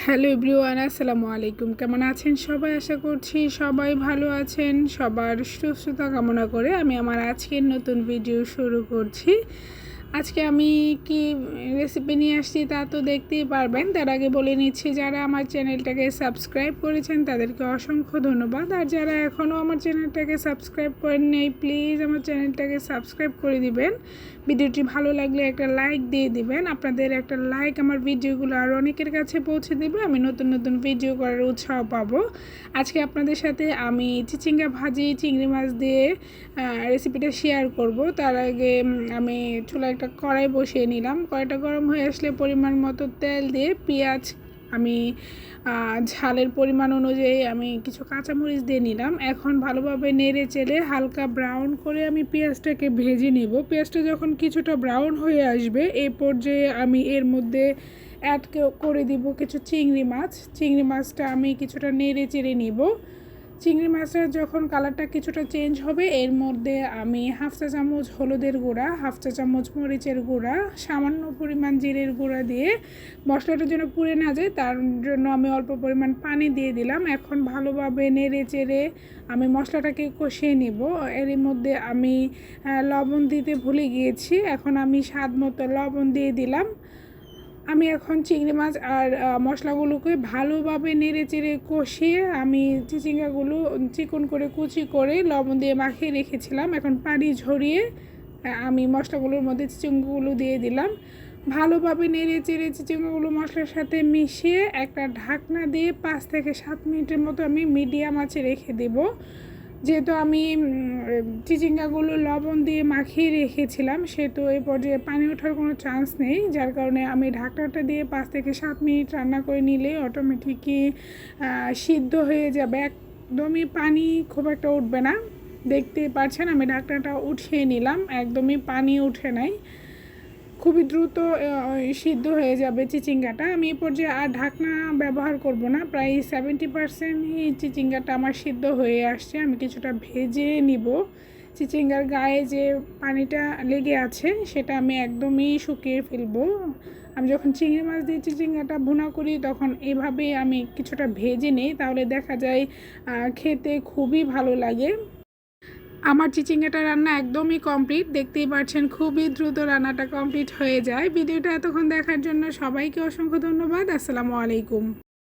Hello everyone, আসসালামু আলাইকুম। কেমন আছেন সবাই? আশা করছি সবাই ভালো আছেন। সবার সুস্থতা কামনা করে আমি আমার আজকের নতুন ভিডিও শুরু করছি। আজকে আমি কি রেসিপি নিয়ে আসছি তা তো দেখতেই পারবেন। তার আগে বলে নিচ্ছি, যারা আমার চ্যানেলটাকে সাবস্ক্রাইব করেছেন তাদেরকে অসংখ্য ধন্যবাদ। আর যারা এখনও আমার চ্যানেলটাকে সাবস্ক্রাইব করেন নেই, প্লিজ আমার চ্যানেলটাকে সাবস্ক্রাইব করে দিবেন। ভিডিওটি ভালো লাগলে একটা লাইক দিয়ে দিবেন। আপনাদের একটা লাইক আমার ভিডিওগুলো আরও অনেকের কাছে পৌঁছে দেবে, আমি নতুন নতুন ভিডিও করার উৎসাহ পাবো। আজকে আপনাদের সাথে আমি চিচিঙ্গা ভাজি চিংড়ি মাছ দিয়ে রেসিপিটা শেয়ার করব। তার আগে আমি চুলায় একটা কড়াই বসিয়ে নিলাম। কড়াইটা গরম হয়ে আসলে পরিমাণ মতো তেল দিয়ে পেঁয়াজ, আমি ঝালের পরিমাণ অনুযায়ী আমি কিছু কাঁচামরিচ দিয়ে নিলাম। এখন ভালোভাবে নেড়ে চেড়ে হালকা ব্রাউন করে আমি পেঁয়াজটাকে ভেজে নেব। পেঁয়াজটা যখন কিছুটা ব্রাউন হয়ে আসবে, এই পর্যায়ে আমি এর মধ্যে অ্যাড করে দিব কিছু চিংড়ি মাছ। চিংড়ি মাছটা আমি কিছুটা নেড়ে চেড়ে নিব। চিংড়ি মাছের যখন কালারটা কিছুটা চেঞ্জ হবে, এর মধ্যে আমি হাফ চা চামচ হলুদের গুঁড়া, হাফ চা চামচ মরিচের গুঁড়া, সামান্য পরিমাণ জিরের গুঁড়া দিয়ে মশলাটা যেন পুড়ে না যায় তার জন্য আমি অল্প পরিমাণ পানি দিয়ে দিলাম। এখন ভালোভাবে নেড়ে চেড়ে আমি মশলাটাকে কষিয়ে নিব। এর মধ্যে আমি লবণ দিতে ভুলে গিয়েছি, এখন আমি স্বাদ মতো লবণ দিয়ে দিলাম। আমি এখন চিংড়ি মাছ আর মশলাগুলোকে ভালোভাবে নেড়ে চেড়ে কষিয়ে আমি চিচিঙ্গাগুলো চিকন করে কুচি করে লবণ দিয়ে মাখিয়ে রেখেছিলাম। এখন পানি ঝরিয়ে আমি মশলাগুলোর মধ্যে চিচিঙ্গাগুলো দিয়ে দিলাম। ভালোভাবে নেড়ে চেড়ে চিচিঙ্গাগুলো মশলার সাথে মিশিয়ে একটা ঢাকনা দিয়ে 5 থেকে 7 মিনিটের মতো আমি মিডিয়াম আঁচে রেখে দেবো। যেহেতু আমি চিচিঙ্গাগুলো লবণ দিয়ে মাখিয়ে রেখেছিলাম, সেহেতু এই পর্যায়ে পানি ওঠার কোনো চান্স নেই, যার কারণে আমি ঢাকনাটা দিয়ে 5 থেকে 7 মিনিট রান্না করে নিলে অটোমেটিকই সিদ্ধ হয়ে যাবে। একদমই পানি খুব একটা উঠবে না। দেখতেই পাচ্ছেন আমি ঢাকনাটা উঠিয়ে নিলাম, একদমই পানি উঠে নাই। খুবই দ্রুত সিদ্ধ হয়ে যাবে চিচিঙ্গাটা। আমি এই পর্যায়ে আর ঢাকনা ব্যবহার করব না, প্রায় 70% চিচিঙ্গাটা আমার সিদ্ধ হয়ে আসছে। আমি কিছুটা ভেজে নিব। চিচিঙ্গার গায়ে যে পানিটা লেগে আছে সেটা আমি একদমই শুকিয়ে ফেলবো। আমি যখন চিংড়ি মাছ দিয়ে চিচিঙ্গাটা ভুনা করি তখন এভাবেই আমি কিছুটা ভেজে নিই, তাহলে দেখা যায় খেতে খুবই ভালো লাগে। আমার চিচিঙ্গাটা রান্না একদমই কমপ্লিট, দেখতেই পাচ্ছেন খুবই দ্রুত রান্নাটা কমপ্লিট হয়ে যায়। ভিডিওটা এতক্ষণ দেখার জন্য সবাইকে অসংখ্য ধন্যবাদ। আসসালামু আলাইকুম।